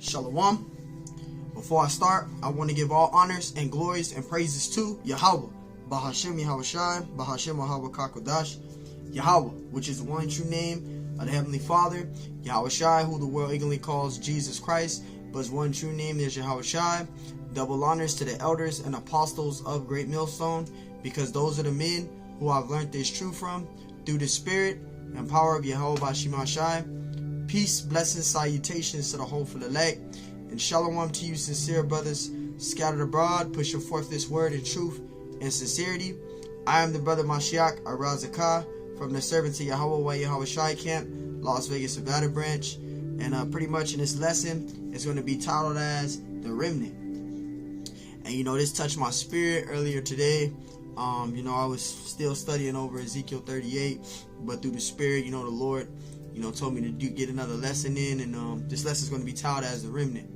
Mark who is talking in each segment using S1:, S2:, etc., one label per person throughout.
S1: Shalom. Before I start, I want to give all honors and glories and praises to Yahweh, Bahashem Yahawashi, Bahashem Yahweh Kakodash, Yahweh, which is the one true name of the Heavenly Father, Yahawashi, who the world ignorantly calls Jesus Christ, but his one true name is Yahawashi. Double honors to the elders and apostles of Great Millstone, because those are the men who I've learned this truth from through the spirit and power of Yahweh Bashimashai. Peace, blessings, salutations to the hopeful elect, and shalom to you sincere brothers scattered abroad, pushing forth this word in truth and sincerity. I am the brother Mashiach Arazakah from the Servants of Yahweh Yahawashi Camp, Las Vegas, Nevada branch, and pretty much in this lesson it's going to be titled as the Remnant. And this touched my spirit earlier today. I was still studying over Ezekiel 38, but through the spirit, the Lord told me to get another lesson in, and this lesson is going to be titled as the Remnant.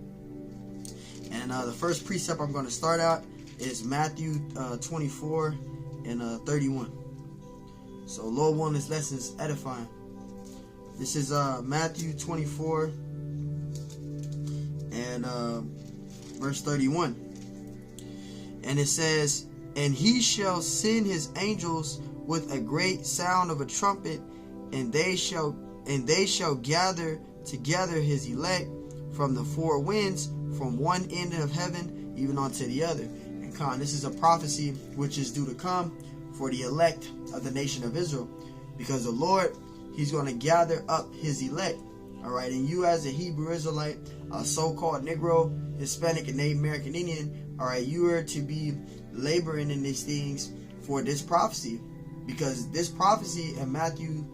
S1: And the first precept I'm going to start out is Matthew 24 and 31. So Lord willing, this lesson is edifying. This is Matthew 24 and verse 31. And it says, "And he shall send his angels with a great sound of a trumpet, and they shall gather together his elect from the four winds, from one end of heaven even unto the other." And this is a prophecy which is due to come for the elect of the nation of Israel, because the Lord, he's going to gather up his elect. All right, and you as a Hebrew Israelite, a so-called Negro, Hispanic, and Native American Indian, all right, you are to be laboring in these things for this prophecy, because this prophecy in Matthew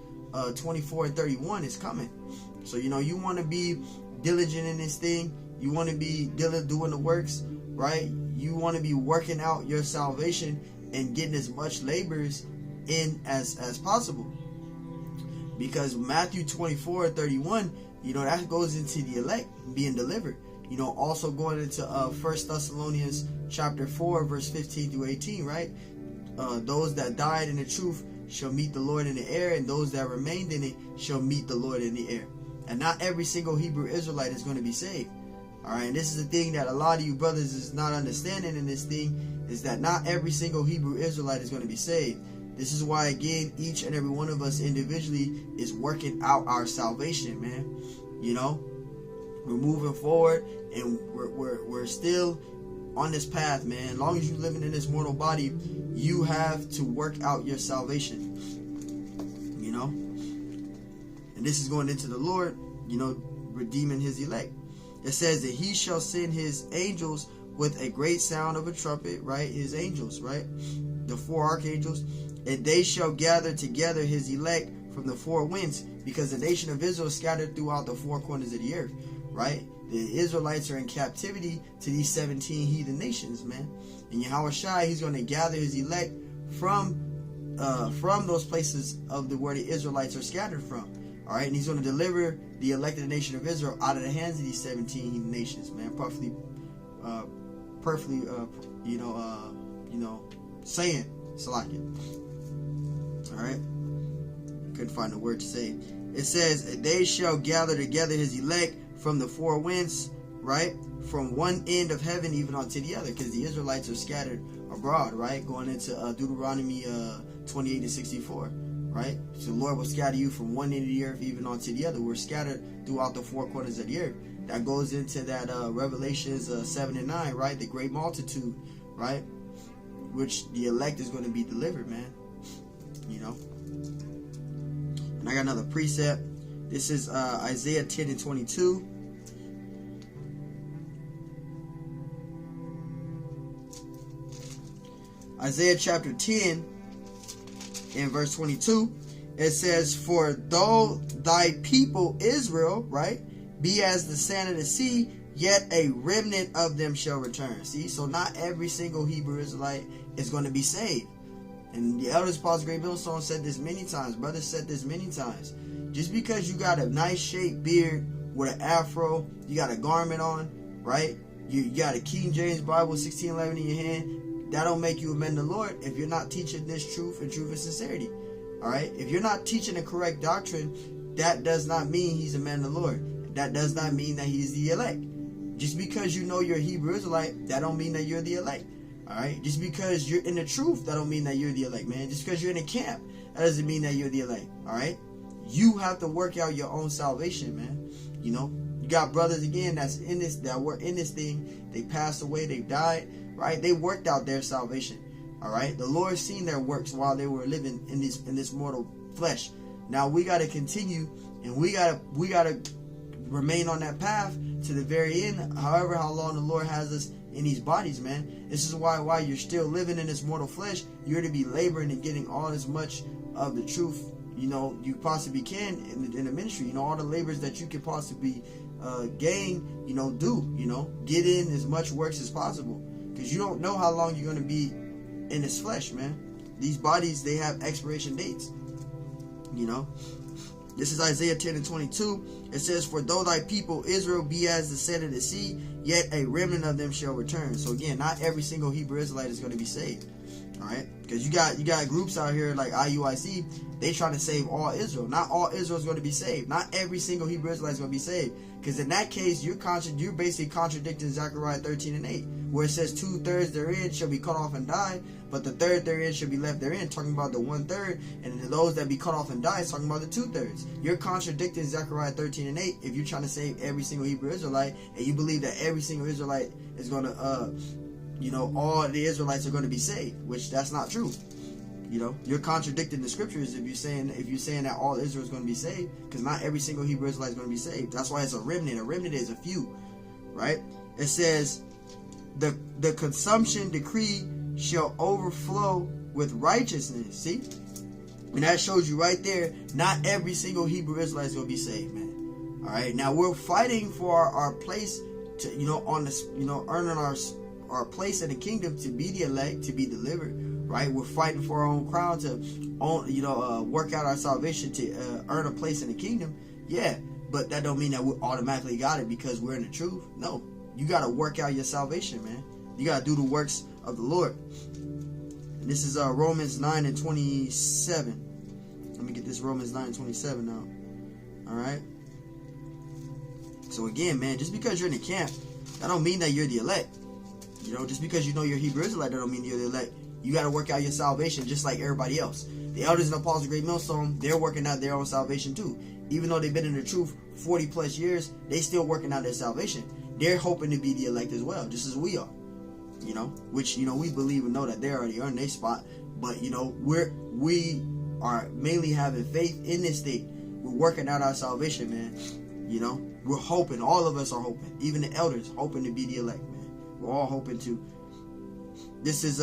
S1: 24 and 31 is coming. So you want to be diligent in this thing. You want to be diligent doing the works, right? You want to be working out your salvation and getting as much labors in as possible, because Matthew 24 and 31, that goes into the elect being delivered. Also going into 1 Thessalonians chapter 4 verse 15 through 18, right? Those that died in the truth shall meet the Lord in the air, and those that remained in it shall meet the Lord in the air. And not every single Hebrew Israelite is going to be saved. All right, and this is the thing that a lot of you brothers is not understanding in this thing, is that not every single Hebrew Israelite is going to be saved. This is why, again, each and every one of us individually is working out our salvation, man. We're moving forward, and we're still on this path, man. As long as you're living in this mortal body, you have to work out your salvation. And this is going into the Lord, redeeming his elect. It says that he shall send his angels with a great sound of a trumpet, right? His angels, right? The four archangels. And they shall gather together his elect from the four winds, because the nation of Israel is scattered throughout the four corners of the earth, right? The Israelites are in captivity to these 17 heathen nations, man. And Yahawashi, he's going to gather his elect from those places of where the Israelites are scattered from. All right, and he's going to deliver the elected nation of Israel out of the hands of these 17 heathen nations, man. Perfectly, saying Salakia. All right, couldn't find a word to say. It says, "They shall gather together his elect from the four winds," right? From one end of heaven even unto the other, because the Israelites are scattered abroad, right? Going into Deuteronomy 28 and 64, right? So the Lord will scatter you from one end of the earth even unto the other. We're scattered throughout the four corners of the earth. That goes into that Revelations 7 and 9, right? The great multitude, right? Which the elect is going to be delivered, man. And I got another precept. This is Isaiah 10 and 22. Isaiah chapter 10 and verse 22. It says, "For though thy people Israel," right, "be as the sand of the sea, yet a remnant of them shall return." See, so not every single Hebrew Israelite is going to be saved. And the elders Paul's Great Millstone said this many times. Brothers said this many times. Just because you got a nice shaped beard with an afro, you got a garment on, right? You got a King James Bible 1611 in your hand, that don't make you a man of the Lord if you're not teaching this truth and sincerity. All right? If you're not teaching the correct doctrine, that does not mean he's a man of the Lord. That does not mean that he's the elect. Just because you know you're a Hebrew Israelite, that don't mean that you're the elect. Alright? Just because you're in the truth, that don't mean that you're the elect, man. Just because you're in a camp, that doesn't mean that you're the elect. Alright? You have to work out your own salvation, man. You know? You got brothers, again, that were in this thing. They passed away, they died, right? They worked out their salvation. Alright? The Lord seen their works while they were living in this mortal flesh. Now we gotta continue, and we gotta remain on that path to the very end, however how long the Lord has us in these bodies, man. This is why while you're still living in this mortal flesh, you're to be laboring and getting all as much of the truth, you know, you possibly can in the ministry. You know, all the labors that you can possibly gain, you know, get in as much works as possible, because you don't know how long you're going to be in this flesh, man. These bodies, they have expiration dates, you know. This is Isaiah 10:22. It says, "For though thy people Israel be as the sand of the sea, yet a remnant of them shall return." So again, not every single Hebrew Israelite is going to be saved. All right, because you got groups out here like IUIC. They trying to save all Israel. Not all Israel is going to be saved. Not every single Hebrew Israelite is going to be saved. Because in that case, you're basically contradicting Zechariah 13:8, where it says 2/3 therein shall be cut off and die, but the third therein shall be left therein, talking about the 1/3, and those that be cut off and die is talking about the 2/3. You're contradicting Zechariah 13:8 if you're trying to save every single Hebrew Israelite, and you believe that every single Israelite is going to, you know, all the Israelites are going to be saved, which that's not true. You know, you're contradicting the scriptures if you're saying that all Israel is going to be saved, because not every single Hebrew Israelite is going to be saved. That's why it's a remnant. A remnant is a few, right? It says, the consumption decree shall overflow with righteousness. See, and that shows you right there, not every single Hebrew Israelite is going to be saved, man. All right, now we're fighting for our place to, you know, on this, you know, earning our place in the kingdom to be the elect, to be delivered. Right, we're fighting for our own crown to, work out our salvation to earn a place in the kingdom. Yeah, but that don't mean that we automatically got it because we're in the truth. No, you got to work out your salvation, man. You got to do the works of the Lord. And this is Romans 9:27. Let me get this Romans 9:27 now. All right. So again, man, just because you're in the camp, that don't mean that you're the elect. You know, just because you know you're Hebrew Israelite, that don't mean you're the elect. You got to work out your salvation just like everybody else. The elders and apostles of Great Millstone, they're working out their own salvation too. Even though they've been in the truth 40 plus years, they still working out their salvation. They're hoping to be the elect as well, just as we are. You know, which, you know, we believe and know that they already earned their spot. But, you know, we are mainly having faith in this thing. We're working out our salvation, man. You know, we're hoping. All of us are hoping. Even the elders hoping to be the elect, man. We're all hoping to. This is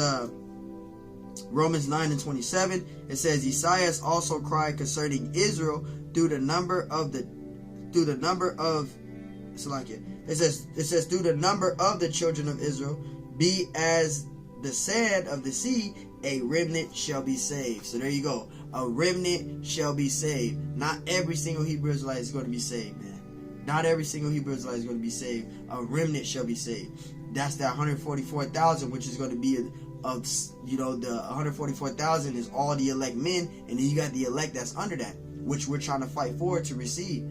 S1: Romans 9:27. It says, Esaias also cried concerning Israel through the number of it says through the number of the children of Israel be as the sand of the sea, a remnant shall be saved. So there you go. A remnant shall be saved. Not every single Hebrew Israelite is going to be saved, man. Not every single Hebrew Israelite is going to be saved. A remnant shall be saved. That's that 144,000, which is going to be of, you know, the 144,000 is all the elect men, and then you got the elect that's under that, which we're trying to fight for to receive.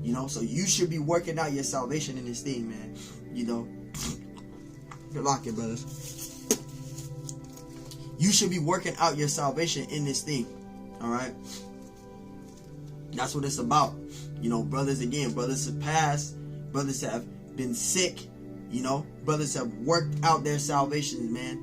S1: You know, so you should be working out your salvation in this thing, man. You know, you're locking, brothers. You should be working out your salvation in this thing. All right, that's what it's about. You know, brothers, again, brothers have passed, brothers have been sick. You know, brothers have worked out their salvations, man,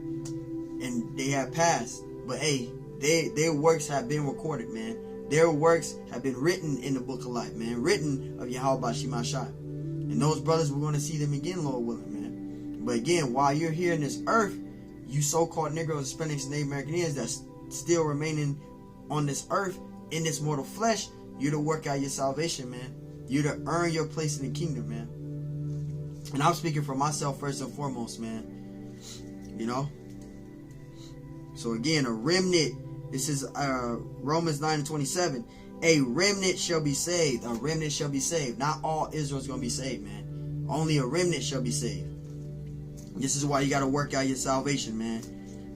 S1: and they have passed. But hey, their works have been recorded, man. Their works have been written in the book of life, man. Written of Yahweh Shemashai. And those brothers, we're going to see them again, Lord willing, man. But again, while you're here in this earth, you so-called Negroes, Hispanics, and Native American Indians that's still remaining on this earth, in this mortal flesh, you're to work out your salvation, man. You're to earn your place in the kingdom, man. And I'm speaking for myself first and foremost, man. You know? So again, a remnant. This is Romans 9:27. A remnant shall be saved. A remnant shall be saved. Not all Israel is going to be saved, man. Only a remnant shall be saved. This is why you got to work out your salvation, man.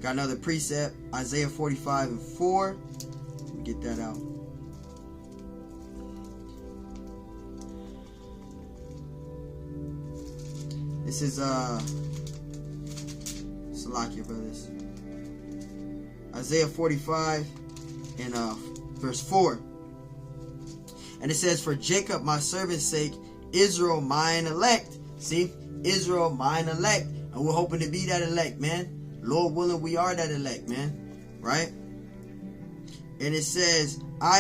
S1: Got another precept. Isaiah 45:4. Let me get that out. This is Salakia, brothers. Isaiah 45 and verse 4. And it says, for Jacob my servant's sake, Israel mine elect. See, Israel mine elect. And we're hoping to be that elect, man. Lord willing, we are that elect, man. Right? And it says, I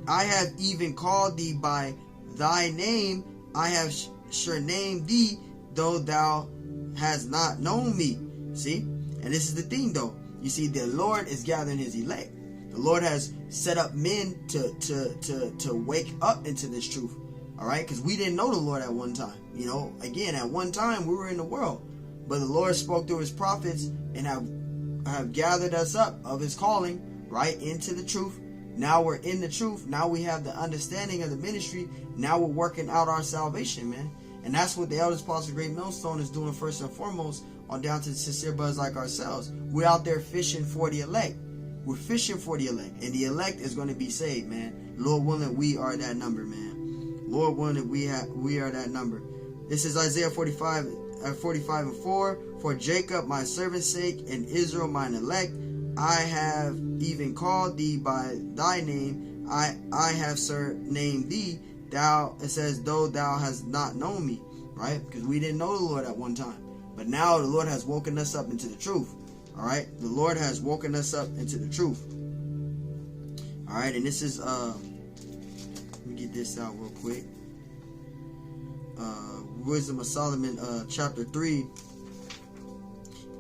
S1: have even called thee by thy name. I have surnamed thee, though thou hast not known me. See? And this is the thing, though. You see, the Lord is gathering his elect. The Lord has set up men to wake up into this truth. All right? Because we didn't know the Lord at one time. You know, again, at one time we were in the world. But the Lord spoke through his prophets and have gathered us up of his calling, right, into the truth. Now we're in the truth. Now we have the understanding of the ministry. Now we're working out our salvation, man. And that's what the Elders Apostles Great Millstone is doing first and foremost, on down to the sincere brothers like ourselves. We're out there fishing for the elect. We're fishing for the elect. And the elect is going to be saved, man. Lord willing, we are that number, man. Lord willing, we are that number. This is Isaiah 45 and 4. For Jacob my servant's sake, and Israel mine elect, I have even called thee by thy name. I have surnamed thee. Thou, it says, though thou hast not known me. Right? Because we didn't know the Lord at one time. But now the Lord has woken us up into the truth. Alright? The Lord has woken us up into the truth. Alright, and this is let me get this out real quick. Wisdom of Solomon, chapter 3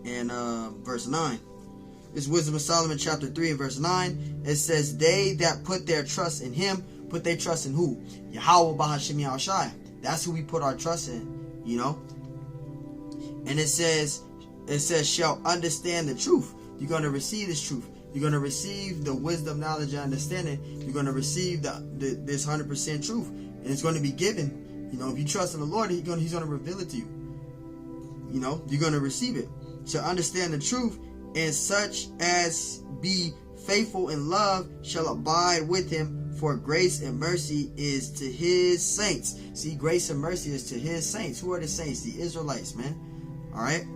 S1: and verse 9. This Wisdom of Solomon, chapter 3 and verse 9. It says, they that put their trust in him, put their trust in who? Yahweh Bahashim Yahushai. That's who we put our trust in, you know. And it says, shall understand the truth. You're going to receive this truth. You're going to receive the wisdom, knowledge, and understanding. You're going to receive this 100% truth. And it's going to be given. You know, if you trust in the Lord, he's going to reveal it to you. You know, you're going to receive it. Shall understand the truth, and such as be faithful in love shall abide with him, for grace and mercy is to his saints. See, grace and mercy is to his saints. Who are the saints? The Israelites, man. All right.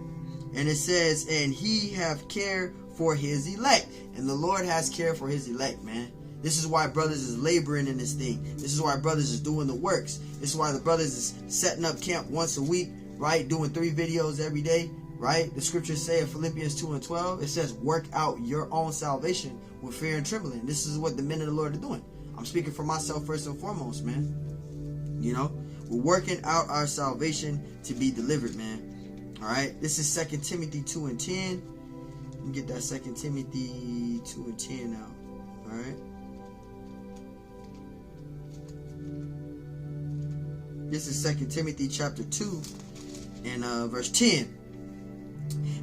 S1: And it says, and he have care for his elect. And the Lord has care for his elect, man. This is why brothers is laboring in this thing. This is why brothers is doing the works. This is why the brothers is setting up camp once a week, right? Doing 3 videos every day, right? The scriptures say in Philippians 2 and 12, it says, work out your own salvation with fear and trembling. This is what the men of the Lord are doing. I'm speaking for myself first and foremost, man. You know, we're working out our salvation to be delivered, man. All right. This is 2 Timothy 2 and 10. Let me get that 2 Timothy 2 and 10 out. All right. This is 2 Timothy chapter 2 and verse 10.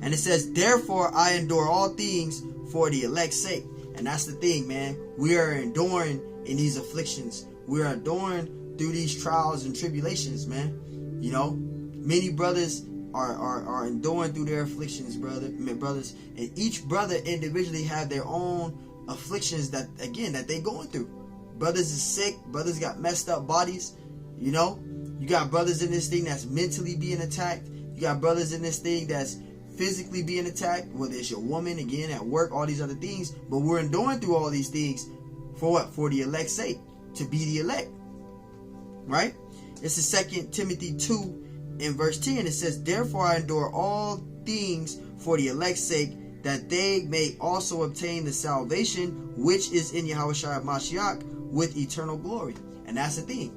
S1: And it says, therefore I endure all things for the elect's sake. And that's the thing, man. We are enduring in these afflictions. We are enduring through these trials and tribulations, man. You know, many brothers are enduring through their afflictions, brothers. And each brother individually have their own afflictions that they going through. Brothers is sick. Brothers got messed up bodies. You know, you got brothers in this thing that's mentally being attacked. You got brothers in this thing that's physically being attacked, whether it's your woman, again, at work, all these other things. But we're enduring through all these things for what? For the elect's sake, to be the elect, right? This is 2 Timothy 2 in verse 10. It says, therefore I endure all things for the elect's sake, that they may also obtain the salvation which is in Yahushua Mashiach with eternal glory. And that's the thing.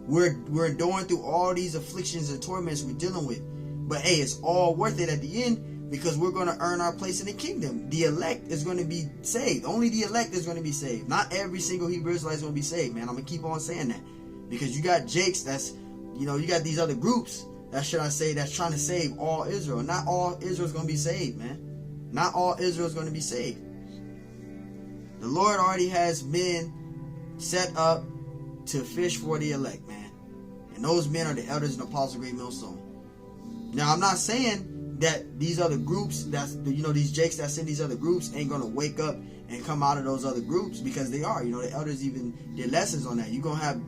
S1: We're enduring through all these afflictions and torments we're dealing with. But hey, it's all worth it at the end, because we're going to earn our place in the kingdom. The elect is going to be saved. Only the elect is going to be saved. Not every single Hebrew Israelite is going to be saved, man. I'm going to keep on saying that. Because you got Jakes that's, you know, you got these other groups, that's trying to save all Israel. Not all Israel is going to be saved, man. Not all Israel is going to be saved. The Lord already has men set up to fish for the elect, man. And those men are the elders and apostles of Great Millstone. Now, I'm not saying that these other groups, that's, you know, these Jakes that's in these other groups ain't going to wake up and come out of those other groups, because they are. You know, the elders even did lessons on that. You're going to have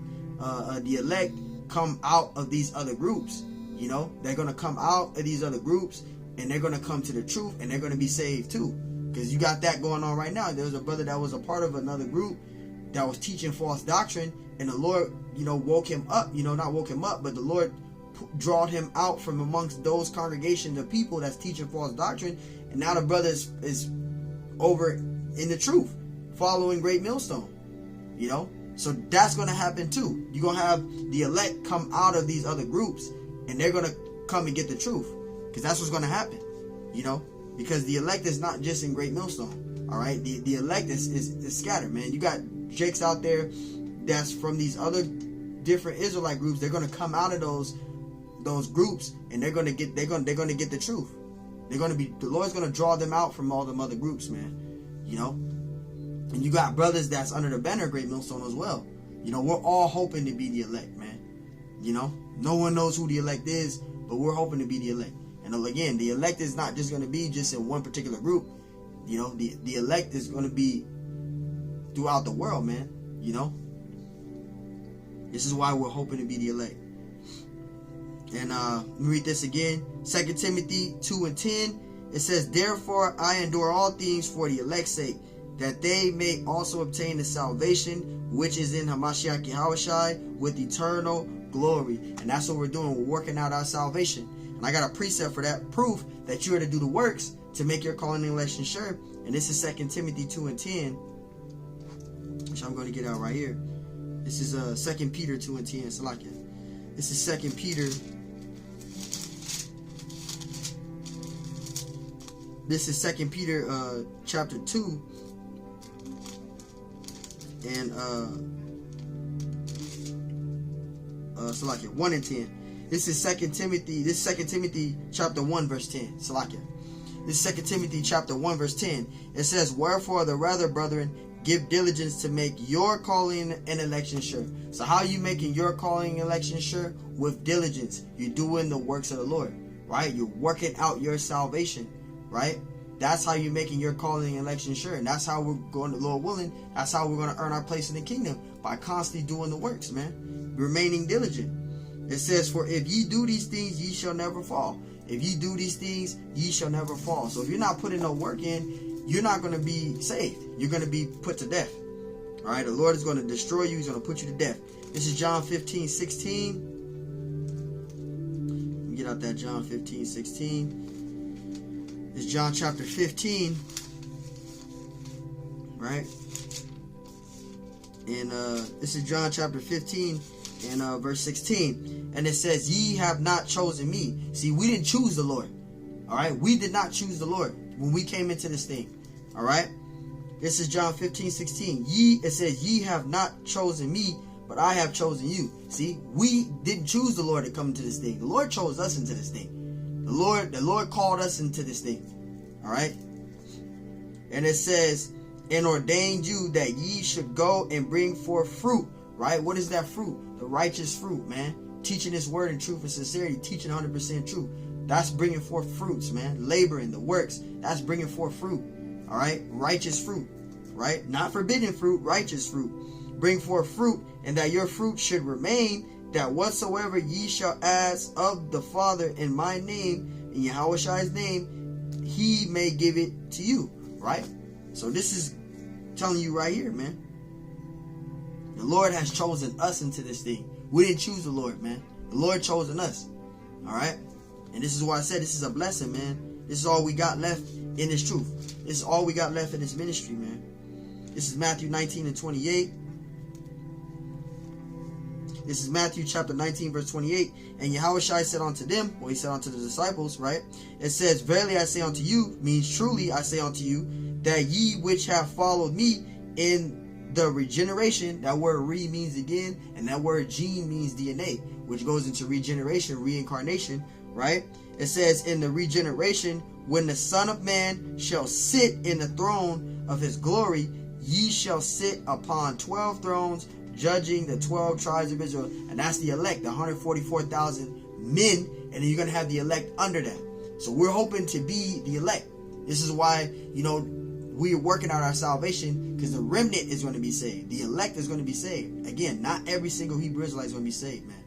S1: the elect come out of these other groups. You know, they're going to come out of these other groups, and they're going to come to the truth, and they're going to be saved too. Because you got that going on right now. There was a brother that was a part of another group that was teaching false doctrine, and the Lord, you know, woke him up. You know, not woke him up, but the Lord drawed him out from amongst those congregations of people that's teaching false doctrine, and now the brother is over in the truth, following Great Millstone. You know, so that's going to happen too. You're going to have the elect come out of these other groups, and they're going to come and get the truth, because that's what's going to happen. You know, because the elect is not just in Great Millstone. All right, the elect is scattered, man. You got jakes out there that's from these other different Israelite groups. They're going to come out of those groups, and they're going to get the truth. The Lord's going to draw them out from all them other groups, man. You know, and you got brothers that's under the banner of Great Millstone as well. You know, we're all hoping to be the elect, man. You know, no one knows who the elect is, but we're hoping to be the elect. And again, the elect is not just going to be just in one particular group. You know, the elect is going to be throughout the world, man. You know, this is why we're hoping to be the elect. And let me read this again. 2 Timothy 2:10. It says, "Therefore I endure all things for the elect's sake, that they may also obtain the salvation which is in Hamashiach Yahushai with eternal glory." And that's what we're doing. We're working out our salvation. And I got a precept for that, proof that you are to do the works to make your calling and election sure. And this is 2 Timothy 2:10, which I'm going to get out right here. This is 2 Peter 2:10. Salakia. This is 2 Peter. This is 2 Peter chapter 2 and Salakia 1 and 10. This is 2 Timothy. This is 2 Timothy chapter 1 verse 10. Salakia. This is 2 Timothy chapter 1 verse 10. It says, "Wherefore the rather, brethren, give diligence to make your calling and election sure." So how are you making your calling and election sure? With diligence. You're doing the works of the Lord, right? You're working out your salvation, right? That's how you're making your calling and election sure. And that's how we're going to, Lord willing, that's how we're going to earn our place in the kingdom, by constantly doing the works, man. Remaining diligent. It says, "For if ye do these things, ye shall never fall." If ye do these things, ye shall never fall. So if you're not putting no work in, you're not going to be saved. You're going to be put to death. All right, the Lord is going to destroy you. He's going to put you to death. This is John 15:16. Let me get out that John 15:16. It's John chapter 15, right? And this is John chapter 15 and verse 16. And it says, "Ye have not chosen me." See, we didn't choose the Lord. All right, we did not choose the Lord when we came into this thing. All right, this is John 15:16. It says, "Ye have not chosen me, but I have chosen you." See, we didn't choose the Lord to come into this thing. The Lord chose us into this thing. The Lord called us into this thing. All right, and it says, "And ordained you that ye should go and bring forth fruit." Right? What is that fruit? The righteous fruit, man. Teaching His word in truth and sincerity, teaching 100% truth. That's bringing forth fruits, man. Laboring, the works, that's bringing forth fruit. All right, righteous fruit, right? Not forbidden fruit, righteous fruit. Bring forth fruit, and that your fruit should remain, that whatsoever ye shall ask of the Father in my name, in Yahushai's name, He may give it to you, right? So this is telling you right here, man. The Lord has chosen us into this thing. We didn't choose the Lord, man. The Lord chosen us. All right? And this is why I said this is a blessing, man. This is all we got left in this truth. This is all we got left in this ministry, man. This is Matthew 19 and 28. This is Matthew chapter 19, verse 28. "And Yahushua said unto them," well, He said unto the disciples, right? It says, "Verily I say unto you," means truly I say unto you, "that ye which have followed me in the regeneration," that word "re" means again, and that word "gene" means DNA, which goes into regeneration, reincarnation, right? It says, "In the regeneration, when the Son of Man shall sit in the throne of His glory, ye shall sit upon 12 thrones, judging the 12 tribes of Israel." And that's the elect, the 144,000 men, and then you're going to have the elect under that. So we're hoping to be the elect. This is why, you know, we are working out our salvation, because the remnant is going to be saved. The elect is going to be saved. Again, not every single Hebrew Israelite is going to be saved, man.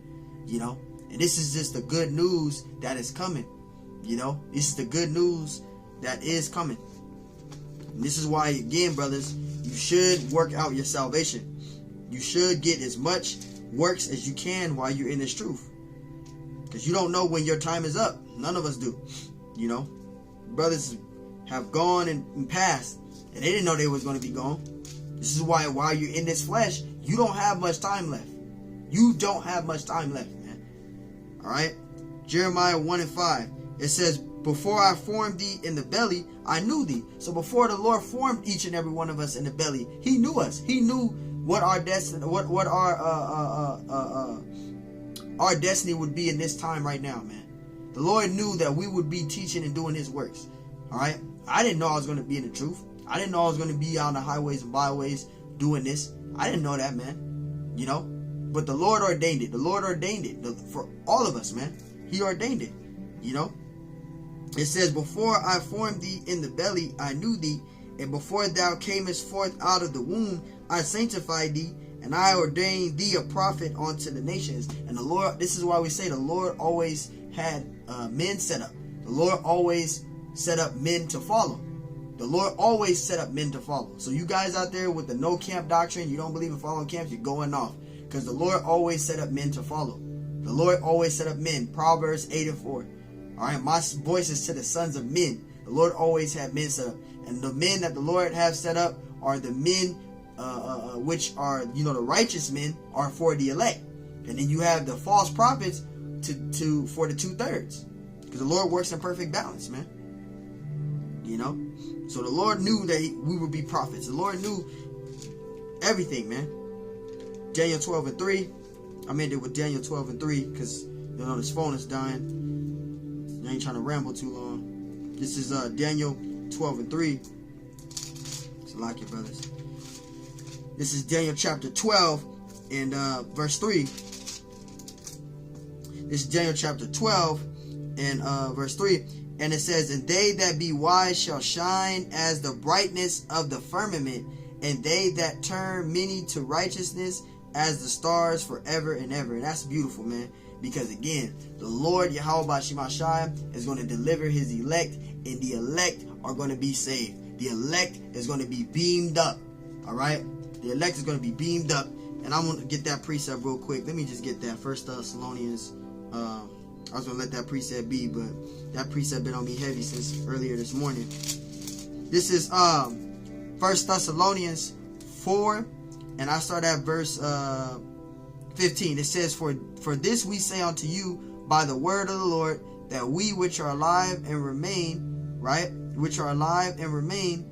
S1: You know, And this is just the good news that is coming. You know, this is the good news that is coming. And this is why, again, brothers, you should work out your salvation. You should get as much works as you can while you're in this truth. Because you don't know when your time is up. None of us do. You know, brothers have gone and passed, and they didn't know they was going to be gone. This is why while you're in this flesh, you don't have much time left. You don't have much time left, man. Alright? Jeremiah 1:5. It says, before I formed thee in the belly, I knew thee. So before the Lord formed each and every one of us in the belly, He knew us. He knew what our destiny, what our destiny would be in this time right now, man. The Lord knew that we would be teaching and doing His works. Alright? I didn't know I was going to be in the truth. I didn't know I was going to be on the highways and byways doing this. I didn't know that, man. You know? But the Lord ordained it. The Lord ordained it for all of us, man. He ordained it. You know? It says, before I formed thee in the belly, I knew thee. And before thou camest forth out of the womb, I sanctified thee. And I ordained thee a prophet unto the nations. And the Lord, this is why we say the Lord always had men set up. The Lord always set up men to follow. The Lord always set up men to follow. So you guys out there with the no camp doctrine, you don't believe in following camps, you're going off. Because the Lord always set up men to follow. The Lord always set up men. Proverbs 8:4. Alright, my voice is to the sons of men. The Lord always had men set up. And the men that the Lord have set up are the men which are, you know, the righteous men are for the elect. And then you have the false prophets for the 2/3. Because the Lord works in perfect balance, man. You know? So the Lord knew that we would be prophets. The Lord knew everything, man. Daniel 12:3. I'm ended with Daniel 12:3 because, you know, this phone is dying. I ain't trying to ramble too long. This is Daniel 12:3. So lock your brothers. This is Daniel chapter 12 and verse 3. This is Daniel chapter 12 and verse 3. And it says, and they that be wise shall shine as the brightness of the firmament, and they that turn many to righteousness as the stars forever and ever. And that's beautiful, man. Because again, the Lord Yahweh Bashimashai is going to deliver His elect, and the elect are going to be saved. The elect is going to be beamed up. Alright? The elect is going to be beamed up. And I'm going to get that precept real quick. Let me just get that. 1 Thessalonians. I was going to let that precept be, but that precept been on me heavy since earlier this morning. This is 1 Thessalonians 4, and I start at verse 15. It says, For this we say unto you by the word of the Lord, that we which are alive and remain, right? Which are alive and remain,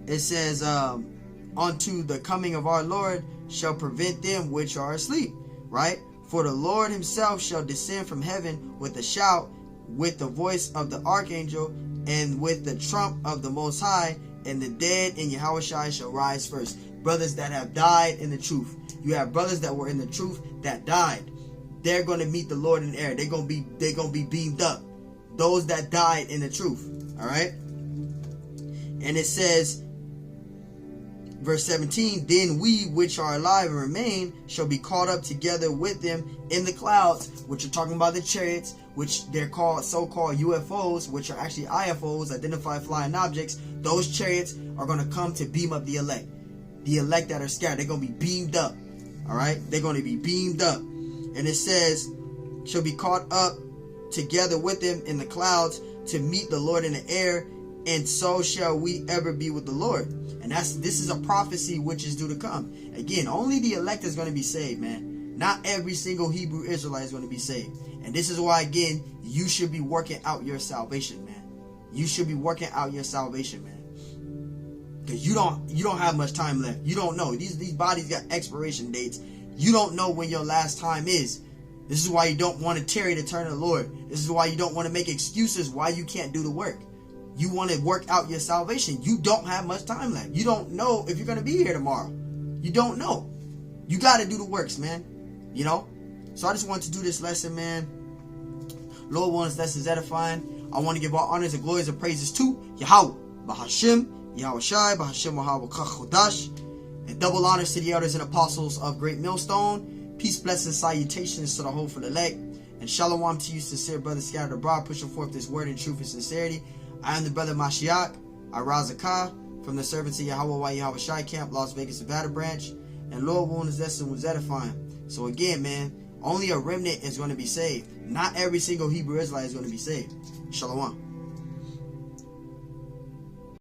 S1: it says, unto the coming of our Lord shall prevent them which are asleep, right? For the Lord Himself shall descend from heaven with a shout, with the voice of the archangel, and with the trump of the Most High, and the dead in Yahushua shall rise first. Brothers that have died in the truth. You have brothers that were in the truth that died. They're going to meet the Lord in the air. They're going to be beamed up. Those that died in the truth. All right? And it says, verse 17, then we which are alive and remain shall be caught up together with them in the clouds, which are talking about the chariots, which they're called so-called UFOs, which are actually IFOs, identified flying objects. Those chariots are going to come to beam up the elect. The elect that are scattered, they're going to be beamed up. Alright? They're going to be beamed up. And it says, shall be caught up together with them in the clouds to meet the Lord in the air, and so shall we ever be with the Lord. And this is a prophecy which is due to come. Again, only the elect is going to be saved, man. Not every single Hebrew Israelite is going to be saved. And this is why, again, you should be working out your salvation, man. You should be working out your salvation, man. Because you don't have much time left. You don't know. These bodies got expiration dates. You don't know when your last time is. This is why you don't want to tarry to turn to the Lord. This is why you don't want to make excuses why you can't do the work. You want to work out your salvation. You don't have much time left. You don't know if you're going to be here tomorrow. You don't know. You got to do the works, man. You know? So I just wanted to do this lesson, man. Lord wants lessons edifying. I want to give all honors and glories and praises to Yahweh, Bahashim, Yahushai, Bahashim, Wahawa Kachodash. And double honors to the elders and apostles of Great Millstone. Peace, blessings, salutations to the whole for the elect. And shalom to you, sincere brothers scattered abroad, pushing forth this word in truth and sincerity. I am the brother Mashiach, Arazakah, from the servants of Yahweh Yahweh Shai Camp, Las Vegas, Nevada branch. And Lord willing is that was edifying. So again, man, only a remnant is going to be saved. Not every single Hebrew Israelite is going to be saved. Shalom.